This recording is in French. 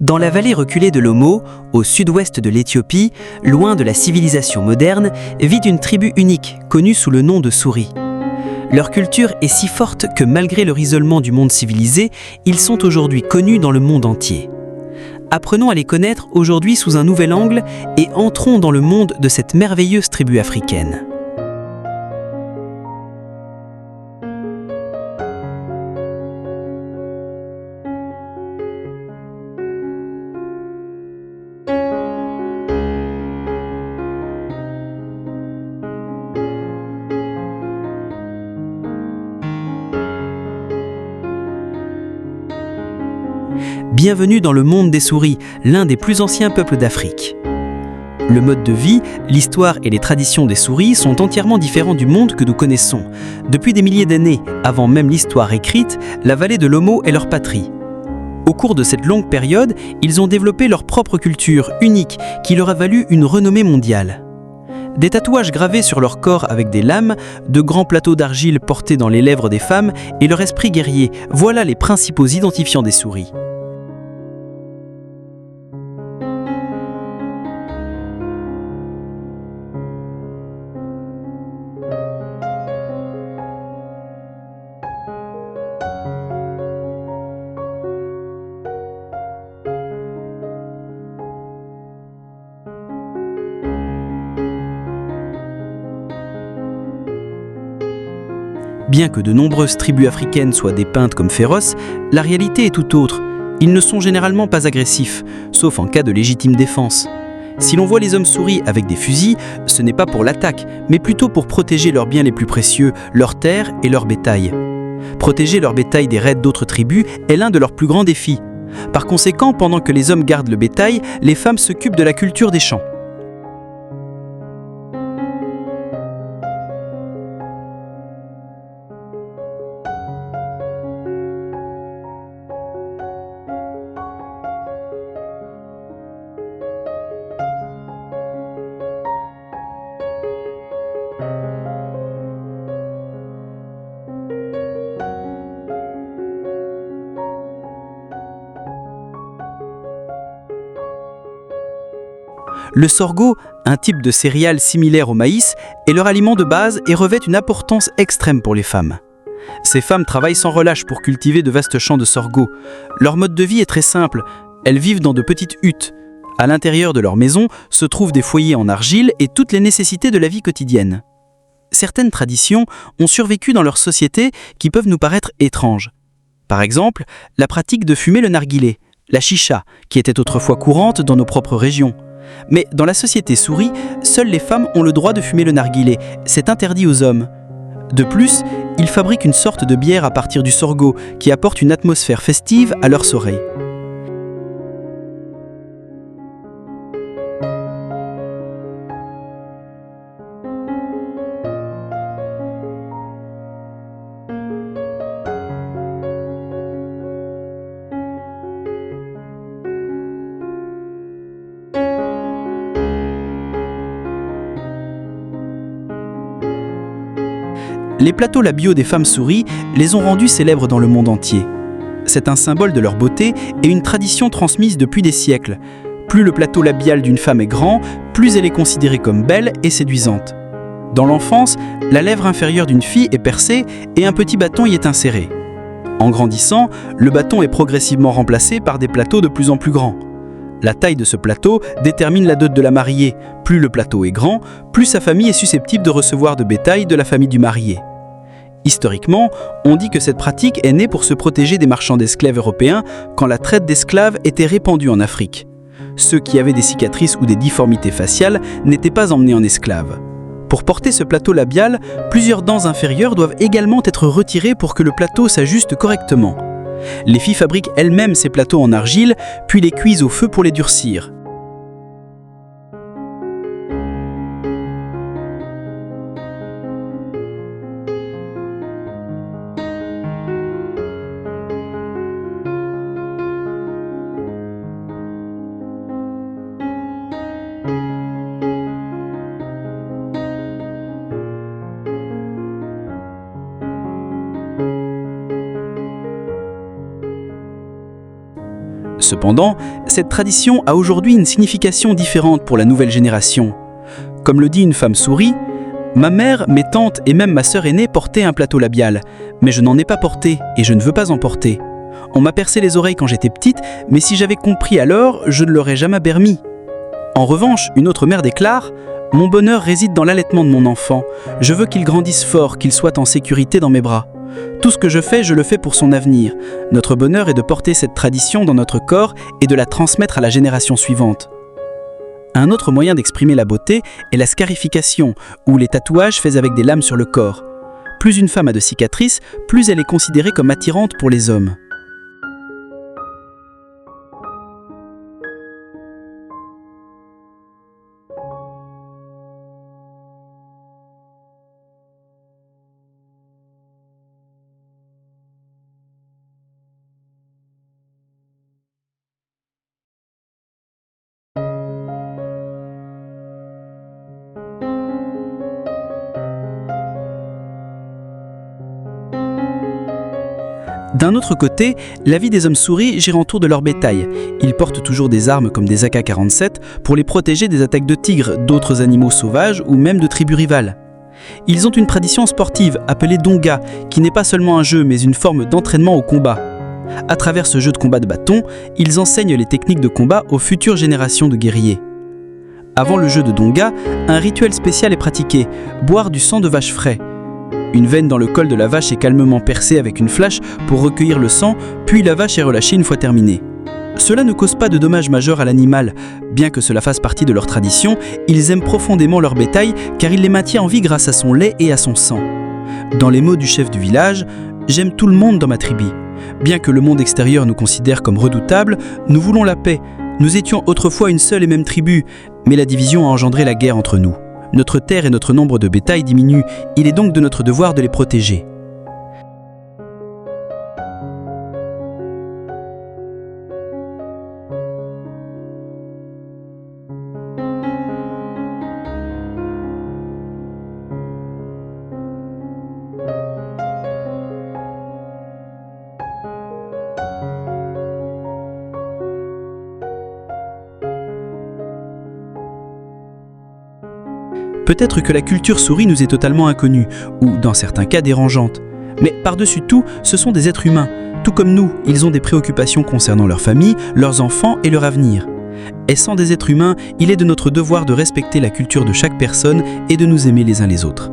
Dans la vallée reculée de l'Omo, au sud-ouest de l'Éthiopie, loin de la civilisation moderne, vit une tribu unique, connue sous le nom de Souris. Leur culture est si forte que malgré leur isolement du monde civilisé, ils sont aujourd'hui connus dans le monde entier. Apprenons à les connaître aujourd'hui sous un nouvel angle et entrons dans le monde de cette merveilleuse tribu africaine. Bienvenue dans le monde des souris, l'un des plus anciens peuples d'Afrique. Le mode de vie, l'histoire et les traditions des souris sont entièrement différents du monde que nous connaissons. Depuis des milliers d'années, avant même l'histoire écrite, la vallée de l'Omo est leur patrie. Au cours de cette longue période, ils ont développé leur propre culture unique qui leur a valu une renommée mondiale. Des tatouages gravés sur leur corps avec des lames, de grands plateaux d'argile portés dans les lèvres des femmes et leur esprit guerrier, voilà les principaux identifiants des souris. Bien que de nombreuses tribus africaines soient dépeintes comme féroces, la réalité est tout autre. Ils ne sont généralement pas agressifs, sauf en cas de légitime défense. Si l'on voit les hommes souris avec des fusils, ce n'est pas pour l'attaque, mais plutôt pour protéger leurs biens les plus précieux, leurs terres et leur bétail. Protéger leur bétail des raids d'autres tribus est l'un de leurs plus grands défis. Par conséquent, pendant que les hommes gardent le bétail, les femmes s'occupent de la culture des champs. Le sorgho, un type de céréale similaire au maïs, est leur aliment de base et revêt une importance extrême pour les femmes. Ces femmes travaillent sans relâche pour cultiver de vastes champs de sorgho. Leur mode de vie est très simple, elles vivent dans de petites huttes. À l'intérieur de leur maison se trouvent des foyers en argile et toutes les nécessités de la vie quotidienne. Certaines traditions ont survécu dans leur société qui peuvent nous paraître étranges. Par exemple, la pratique de fumer le narguilé, la chicha, qui était autrefois courante dans nos propres régions. Mais dans la société souris, seules les femmes ont le droit de fumer le narguilé, c'est interdit aux hommes. De plus, ils fabriquent une sorte de bière à partir du sorgho qui apporte une atmosphère festive à leurs oreilles. Les plateaux labiaux des femmes souris les ont rendus célèbres dans le monde entier. C'est un symbole de leur beauté et une tradition transmise depuis des siècles. Plus le plateau labial d'une femme est grand, plus elle est considérée comme belle et séduisante. Dans l'enfance, la lèvre inférieure d'une fille est percée et un petit bâton y est inséré. En grandissant, le bâton est progressivement remplacé par des plateaux de plus en plus grands. La taille de ce plateau détermine la dot de la mariée. Plus le plateau est grand, plus sa famille est susceptible de recevoir de bétail de la famille du marié. Historiquement, on dit que cette pratique est née pour se protéger des marchands d'esclaves européens quand la traite d'esclaves était répandue en Afrique. Ceux qui avaient des cicatrices ou des difformités faciales n'étaient pas emmenés en esclaves. Pour porter ce plateau labial, plusieurs dents inférieures doivent également être retirées pour que le plateau s'ajuste correctement. Les filles fabriquent elles-mêmes ces plateaux en argile, puis les cuisent au feu pour les durcir. Cependant, cette tradition a aujourd'hui une signification différente pour la nouvelle génération. Comme le dit une femme souris, « Ma mère, mes tantes et même ma sœur aînée portaient un plateau labial, mais je n'en ai pas porté et je ne veux pas en porter. On m'a percé les oreilles quand j'étais petite, mais si j'avais compris alors, je ne l'aurais jamais permis. » En revanche, une autre mère déclare « Mon bonheur réside dans l'allaitement de mon enfant. Je veux qu'il grandisse fort, qu'il soit en sécurité dans mes bras. Tout ce que je le fais pour son avenir. Notre bonheur est de porter cette tradition dans notre corps et de la transmettre à la génération suivante. » Un autre moyen d'exprimer la beauté est la scarification, ou les tatouages faits avec des lames sur le corps. Plus une femme a de cicatrices, plus elle est considérée comme attirante pour les hommes. D'un autre côté, la vie des hommes souris gire autour de leur bétail. Ils portent toujours des armes comme des AK-47 pour les protéger des attaques de tigres, d'autres animaux sauvages ou même de tribus rivales. Ils ont une tradition sportive appelée Donga, qui n'est pas seulement un jeu mais une forme d'entraînement au combat. À travers ce jeu de combat de bâton, ils enseignent les techniques de combat aux futures générations de guerriers. Avant le jeu de Donga, un rituel spécial est pratiqué, boire du sang de vache frais. Une veine dans le col de la vache est calmement percée avec une flèche pour recueillir le sang, puis la vache est relâchée une fois terminée. Cela ne cause pas de dommages majeurs à l'animal. Bien que cela fasse partie de leur tradition, ils aiment profondément leur bétail car il les maintient en vie grâce à son lait et à son sang. Dans les mots du chef du village, « J'aime tout le monde dans ma tribu. Bien que le monde extérieur nous considère comme redoutables, nous voulons la paix. Nous étions autrefois une seule et même tribu, mais la division a engendré la guerre entre nous. Notre terre et notre nombre de bétail diminuent, il est donc de notre devoir de les protéger. » Peut-être que la culture souris nous est totalement inconnue, ou dans certains cas dérangeante. Mais par-dessus tout, ce sont des êtres humains. Tout comme nous, ils ont des préoccupations concernant leur famille, leurs enfants et leur avenir. Étant des êtres humains, il est de notre devoir de respecter la culture de chaque personne et de nous aimer les uns les autres.